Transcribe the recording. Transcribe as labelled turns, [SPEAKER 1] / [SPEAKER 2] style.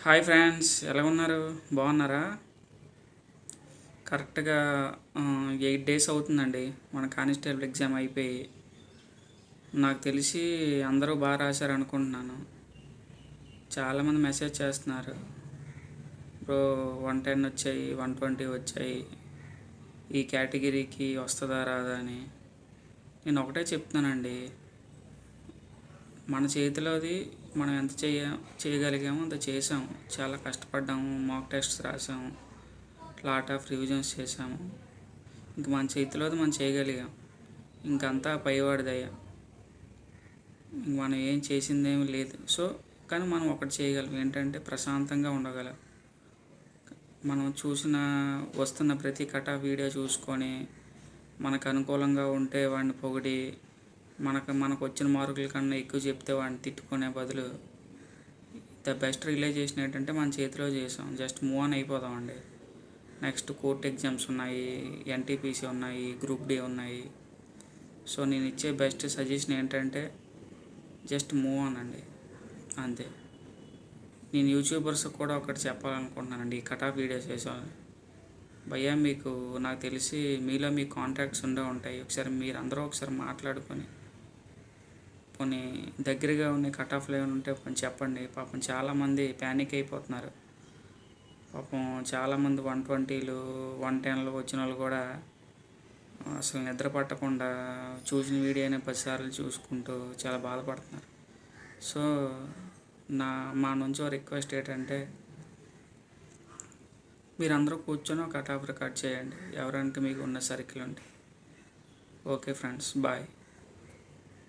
[SPEAKER 1] Hi friends, ఎలా ఉన్నారు? బాగున్నారా? కరెక్ట్గా 8 days అవుతుందండి మన కానిస్టేబుల్ ఎగ్జామ్ అయిపోయి. నాకు తెలిసి అందరూ బాగా రాశారు అనుకుంటున్నాను. చాలామంది మెసేజ్ చేస్తున్నారు, బ్రో 110 వచ్చాయి, 120 వచ్చాయి, ఈ కేటగిరీకి వస్తుందా రాదా అని. నేను ఒకటే చెప్తున్నానండి, మన చేతిలోది మనం ఎంత చేయగలిగామో అంత చేసాము. చాలా కష్టపడ్డాము, మాక్ టెస్ట్స్ రాసాము, లాట్ ఆఫ్ రివిజన్స్ చేసాము. ఇంక మన చేతిలోది మనం చేయగలిగాం, ఇంకంతా పైవాడిదయ్యా. ఇంక మనం ఏం చేసిందేమీ లేదు. సో కానీ మనం ఒకటి చేయగలం, ఏంటంటే ప్రశాంతంగా ఉండగలం. మనం వస్తున్న ప్రతి కటా వీడియో చూసుకొని మనకు అనుకూలంగా ఉంటే వాడిని పొగిడి, మనకు వచ్చిన మార్కుల కన్నా ఎక్కువ చెప్తే వాడిని తిట్టుకునే బదులు ద బెస్ట్ రియలైజేషన్ ఏంటంటే మన చేతిలో చేసాం, జస్ట్ మూవ్ ఆన్ అయిపోదామండి. నెక్స్ట్ కోర్ట్ ఎగ్జామ్స్ ఉన్నాయి, ఎన్టీపీసీ ఉన్నాయి, గ్రూప్ డి ఉన్నాయి. సో నేను ఇచ్చే బెస్ట్ సజెషన్ ఏంటంటే జస్ట్ మూవ్ ఆన్ అండి, అంతే. నేను యూట్యూబర్స్ కూడా ఒకటి చెప్పాలనుకుంటున్నానండి, ఈ కట్ ఆఫ్ వీడియోస్ వేసాను భయ్యా. నాకు తెలిసి మీలో మీ కాంటాక్ట్స్ ఉంటాయి. మీరందరూ ఒకసారి మాట్లాడుకొని కొన్ని దగ్గరగా ఉన్న కట్ ఆఫ్లు ఏమైనా ఉంటే కొంచెం చెప్పండి. పాపం చాలామంది ప్యానిక్ అయిపోతున్నారు. పాపం చాలామంది 120లు 110లు వచ్చిన వాళ్ళు కూడా అసలు నిద్ర పట్టకుండా చూసిన వీడియోనే 10 సార్లు చూసుకుంటూ చాలా బాధపడుతున్నారు. సో మా నుంచి రిక్వెస్ట్ ఏంటంటే మీరందరూ కూర్చొని ఒక కట్ ఆఫ్ రికార్డ్ చేయండి, ఎవరంటే మీకు ఉన్న సర్కిల్ ఉంటే. Okay friends, bye.